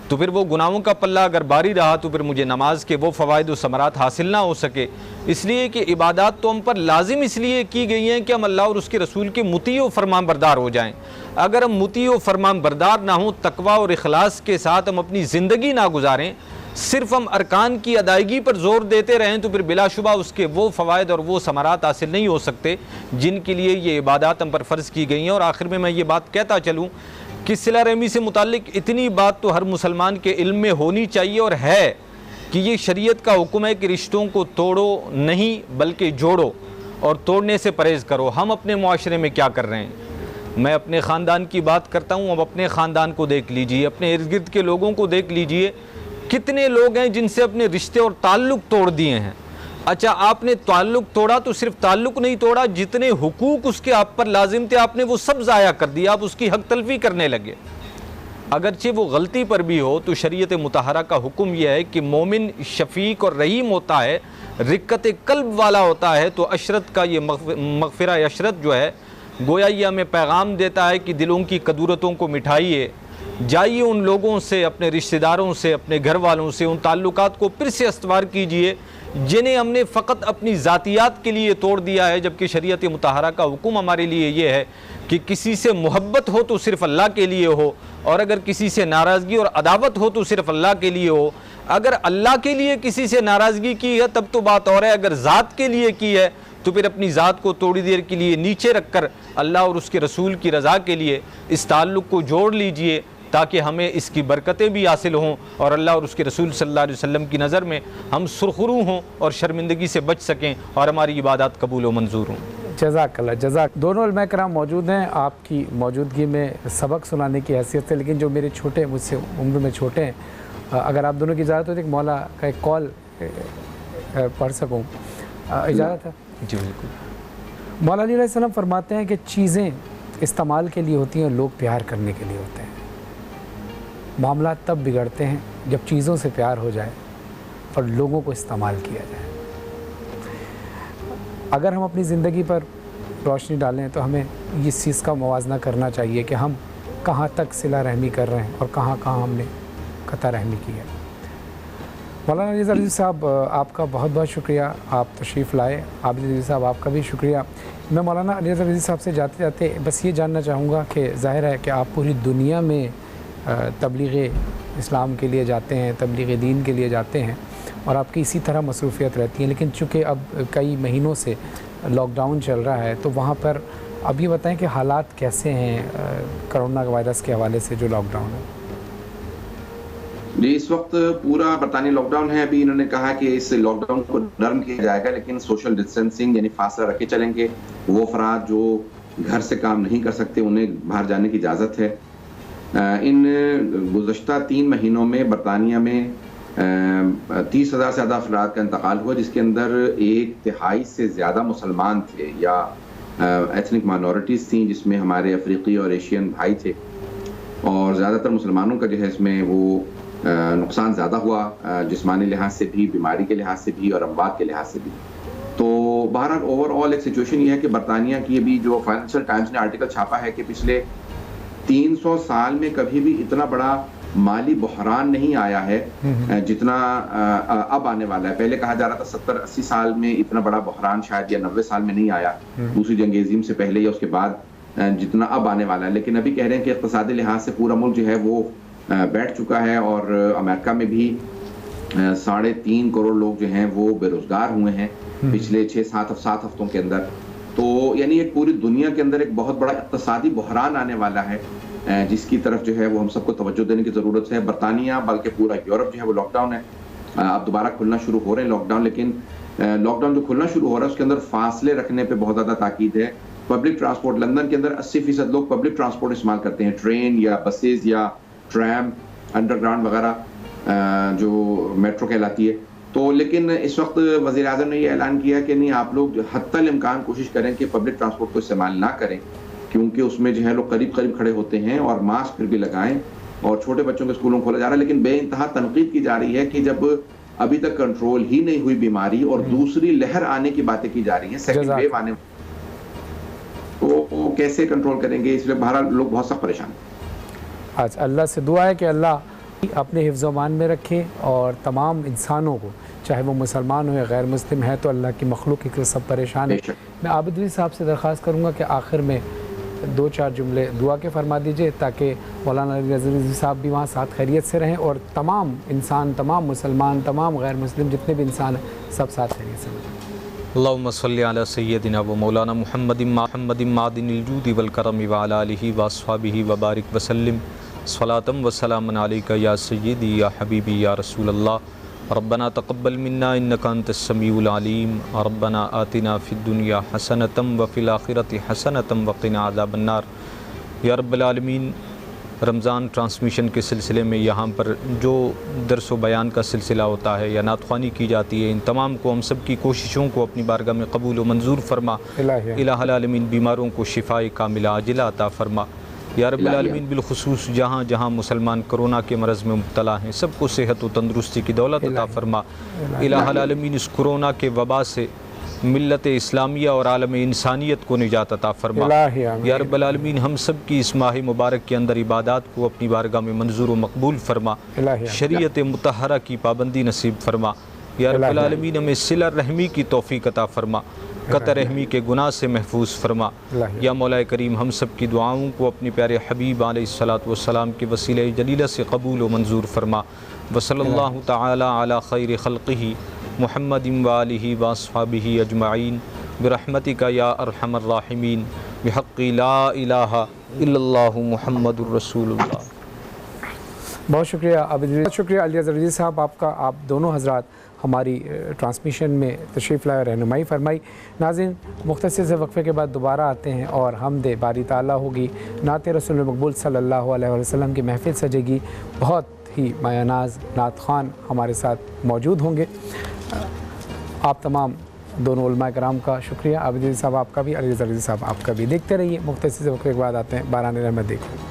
تو پھر وہ گناہوں کا پلہ اگر باری رہا تو پھر مجھے نماز کے وہ فوائد و ثمرات حاصل نہ ہو سکے. اس لیے کہ عبادات تو ہم پر لازم اس لیے کی گئی ہیں کہ ہم اللہ اور اس کے رسول کے مطیع و فرمان بردار ہو جائیں. اگر ہم مطیع و فرمان بردار نہ ہوں, تقوی اور اخلاص کے ساتھ ہم اپنی زندگی نہ گزاریں, صرف ہم ارکان کی ادائیگی پر زور دیتے رہیں, تو پھر بلا شبہ اس کے وہ فوائد اور وہ ثمرات حاصل نہیں ہو سکتے جن کے لیے یہ عبادات ہم پر فرض کی گئی ہیں. اور آخر میں یہ بات کہتا چلوں کہ صلہ رحمی سے متعلق اتنی بات تو ہر مسلمان کے علم میں ہونی چاہیے اور ہے کہ یہ شریعت کا حکم ہے کہ رشتوں کو توڑو نہیں بلکہ جوڑو اور توڑنے سے پرہیز کرو. ہم اپنے معاشرے میں کیا کر رہے ہیں؟ میں اپنے خاندان کی بات کرتا ہوں, اب اپنے خاندان کو دیکھ لیجئے, اپنے ارد گرد کے لوگوں کو دیکھ لیجئے, کتنے لوگ ہیں جن سے اپنے رشتے اور تعلق توڑ دیے ہیں. اچھا, آپ نے تعلق توڑا تو صرف تعلق نہیں توڑا, جتنے حقوق اس کے آپ پر لازم تھے آپ نے وہ سب ضائع کر دیا, آپ اس کی حق تلفی کرنے لگے. اگرچہ وہ غلطی پر بھی ہو تو شریعت مطہرہ کا حکم یہ ہے کہ مومن شفیق اور رحیم ہوتا ہے, رقت قلب والا ہوتا ہے. تو عشرت کا یہ مغفرہ عشرت جو ہے, گویا یہ ہمیں پیغام دیتا ہے کہ دلوں کی کدورتوں کو مٹھائیے, جائیے ان لوگوں سے, اپنے رشتہ داروں سے, اپنے گھر والوں سے, ان تعلقات کو پھر سے استوار کیجئے جنہیں ہم نے فقط اپنی ذاتیات کے لیے توڑ دیا ہے. جبکہ شریعت مطہرہ کا حکم ہمارے لیے یہ ہے کہ کسی سے محبت ہو تو صرف اللہ کے لیے ہو, اور اگر کسی سے ناراضگی اور عداوت ہو تو صرف اللہ کے لیے ہو. اگر اللہ کے لیے کسی سے ناراضگی کی ہے تب تو بات اور ہے, اگر ذات کے لیے کی ہے تو پھر اپنی ذات کو تھوڑی دیر کے لیے نیچے رکھ کر اللہ اور اس کے رسول کی رضا کے لیے اس تعلق کو جوڑ لیجئے, تاکہ ہمیں اس کی برکتیں بھی حاصل ہوں اور اللہ اور اس کے رسول صلی اللہ علیہ وسلم کی نظر میں ہم سرخرو ہوں اور شرمندگی سے بچ سکیں اور ہماری عبادات قبول و منظور ہوں. جزاک اللہ. جزاک. دونوں علماء کرام موجود ہیں آپ کی موجودگی میں سبق سنانے کی حیثیت سے, لیکن جو میرے چھوٹے, مجھ سے عمر میں چھوٹے ہیں, اگر آپ دونوں کی اجازت ہو تو ایک مولا کا ایک کال پڑھ سکوں, اجازت ہے؟ جی بالکل. مولا علیہ السلام فرماتے ہیں کہ چیزیں استعمال کے لیے ہوتی ہیں اور لوگ پیار کرنے کے لیے ہوتے ہیں. معاملات تب بگڑتے ہیں جب چیزوں سے پیار ہو جائے اور لوگوں کو استعمال کیا جائے. اگر ہم اپنی زندگی پر روشنی ڈالیں تو ہمیں اس چیز کا موازنہ کرنا چاہیے کہ ہم کہاں تک صلہ رحمی کر رہے ہیں اور کہاں کہاں ہم نے قطع رحمی کی ہے. مولانا علی رضوی صاحب آپ کا بہت بہت شکریہ, آپ تشریف لائے. عابد رضوی صاحب آپ کا بھی شکریہ. میں مولانا علی رضوی صاحب سے جاتے جاتے بس یہ جاننا چاہوں گا کہ ظاہر ہے کہ آپ پوری دنیا میں تبلیغ اسلام کے لیے جاتے ہیں, تبلیغ دین کے لیے جاتے ہیں اور آپ کی اسی طرح مصروفیت رہتی ہیں, لیکن چونکہ اب کئی مہینوں سے لاک ڈاؤن چل رہا ہے تو وہاں پر اب یہ بتائیں کہ حالات کیسے ہیں کرونا وائرس کے حوالے سے جو لاک ڈاؤن ہے؟ جی اس وقت پورا برطانیہ لاک ڈاؤن ہے. ابھی انہوں نے کہا کہ اس لاک ڈاؤن کو نرم کیا جائے گا لیکن سوشل ڈسٹینسنگ یعنی فاصلہ رکھ کے چلیں گے. وہ افراد جو گھر سے کام نہیں کر سکتے انہیں باہر جانے کی اجازت ہے. ان گزشتہ 3 مہینوں میں برطانیہ میں 30,000 سے زیادہ افراد کا انتقال ہوا جس کے اندر 1/3 سے زیادہ مسلمان تھے یا ایتھنک مائنورٹیز تھیں جس میں ہمارے افریقی اور ایشین بھائی تھے اور زیادہ تر مسلمانوں کا جو ہے اس میں وہ نقصان زیادہ ہوا جسمانی لحاظ سے بھی, بیماری کے لحاظ سے بھی اور اموات کے لحاظ سے بھی. تو بہرحال اوور آل ایک سچویشن یہ ہے کہ برطانیہ کی ابھی جو فائنینشیل ٹائمز نے آرٹیکل چھاپا ہے کہ پچھلے 300 سال میں کبھی بھی اتنا بڑا مالی بحران نہیں آیا ہے جتنا اب آنے والا ہے. پہلے کہا جا رہا تھا 70-80 سال میں اتنا بڑا بحران شاید یا 90 سال میں نہیں آیا دوسری جنگ عظیم سے پہلے یا اس کے بعد جتنا اب آنے والا ہے. لیکن ابھی کہہ رہے ہیں کہ اقتصادی لحاظ سے پورا ملک جو ہے وہ بیٹھ چکا ہے اور امریکہ میں بھی 3.5 کروڑ لوگ جو ہیں وہ بے روزگار ہوئے ہیں پچھلے 6-7 ہفتوں کے اندر. تو یعنی ایک پوری دنیا کے اندر ایک بہت بڑا اقتصادی بحران آنے والا ہے جس کی طرف جو ہے وہ ہم سب کو توجہ دینے کی ضرورت ہے. برطانیہ بلکہ پورا یورپ جو ہے وہ لاک ڈاؤن ہے. اب دوبارہ کھلنا شروع ہو رہے ہیں لاک ڈاؤن, لیکن لاک ڈاؤن جو کھلنا شروع ہو رہا ہے اس کے اندر فاصلے رکھنے پہ بہت زیادہ تاکید ہے. پبلک ٹرانسپورٹ لندن کے اندر 80% لوگ پبلک ٹرانسپورٹ استعمال کرتے ہیں, ٹرین یا بسیز یا ٹرام, انڈر گراؤنڈ وغیرہ جو میٹرو کہلاتی ہے. تو لیکن اس وقت وزیر اعظم نے یہ اعلان کیا کہ نہیں آپ لوگ حتی الامکان کوشش کریں کہ پبلک ٹرانسپورٹ کو استعمال نہ کریں کیونکہ اس میں جو ہے لوگ قریب کھڑے ہوتے ہیں اور ماسک پھر بھی لگائیں اور چھوٹے بچوں کے اسکولوں کھولا جا رہا ہے. لیکن بے انتہا تنقید کی جا رہی ہے کہ جب ابھی تک کنٹرول ہی نہیں ہوئی بیماری اور دوسری لہر آنے کی باتیں کی جا رہی ہیں, سیکنڈ ویو آنے, تو کیسے کنٹرول کریں گے؟ اس لیے بہرحال لوگ بہت سخت پریشان ہیں. آج اللہ سے دعا ہے کہ اللہ اپنے حفظ و امان میں رکھے اور تمام انسانوں کو, چاہے وہ مسلمان ہو یا غیر مسلم ہے, تو اللہ کی مخلوق کی سب پریشان ہے. میں عابد علی صاحب سے درخواست کروں گا کہ آخر میں 2-4 جملے دعا کے فرما دیجئے تاکہ مولانا علی رضوی صاحب بھی وہاں ساتھ خیریت سے رہیں اور تمام انسان, تمام مسلمان, تمام غیر مسلم جتنے بھی انسان ہیں سب ساتھ خیریت سے رہیں. اللہم صلی علی سیدنا و مولانا محمد معدن الجود والکرم وعلی آلہ واصحابہ وبارک وسلم صلاۃ و سلام علیک یا سیدی یا حبیبی یا رسول اللہ. ربنا تقبل منا انک انت السمیع العلیم. ربنا آتنا فی الدنیا حسنۃ وفی الآخرۃ حسنۃ وقنا عذاب النار. یا رب العالمین, رمضان ٹرانسمیشن کے سلسلے میں یہاں پر جو درس و بیان کا سلسلہ ہوتا ہے یا نعت خوانی کی جاتی ہے, ان تمام کو ہم سب کی کوششوں کو اپنی بارگاہ میں قبول و منظور فرما. الہ العالمین بیماروں کو شفائے کاملہ عاجلہ عطا فرما. یا رب العالمین بالخصوص جہاں جہاں مسلمان کرونا کے مرض میں مبتلا ہیں سب کو صحت و تندرستی کی دولت عطا فرما. الہ العالمین اس کرونا کے وبا سے ملت اسلامیہ اور عالم انسانیت کو نجات عطا فرما. یا رب العالمین ہم سب کی اس ماہ مبارک کے اندر عبادات کو اپنی بارگاہ میں منظور و مقبول فرما. شریعت مطہرہ کی پابندی نصیب فرما. یا رب العالمین ہمیں صلہ رحمی کی توفیق عطا فرما, قطع رحمی کے گناہ سے محفوظ فرما. یا مولا کریم ہم سب کی دعاؤں کو اپنے پیارے حبیب علیہ الصلاۃ والسلام کے وسیلہ جلیلہ سے قبول و منظور فرما. وصلی اللہ تعالی علی خیر خلقہ محمد وآلہ واصحابہ اجمعین برحمتک یا ارحم الراحمین بحق لا الہ الا اللہ محمد الرسول اللہ. بہت شکریہ بہت شکریہ علی رضوی صاحب آپ کا. آپ دونوں حضرات ہماری ٹرانسمیشن میں تشریف لائے, رہنمائی فرمائی. ناظرین, مختصر سے وقفے کے بعد دوبارہ آتے ہیں اور حمد باری تعالیٰ ہوگی, نعت رسول مقبول صلی اللہ علیہ وسلم کی محفل سجے گی, بہت ہی مایہ ناز نعت خوان ہمارے ساتھ موجود ہوں گے. آپ تمام دونوں علماء کرام کا شکریہ. عابد علی صاحب آپ کا بھی, علی رضوی صاحب آپ کا بھی. دیکھتے رہیے, مختصر سے وقفے کے بعد آتے ہیں باران رحمت دیکھیں.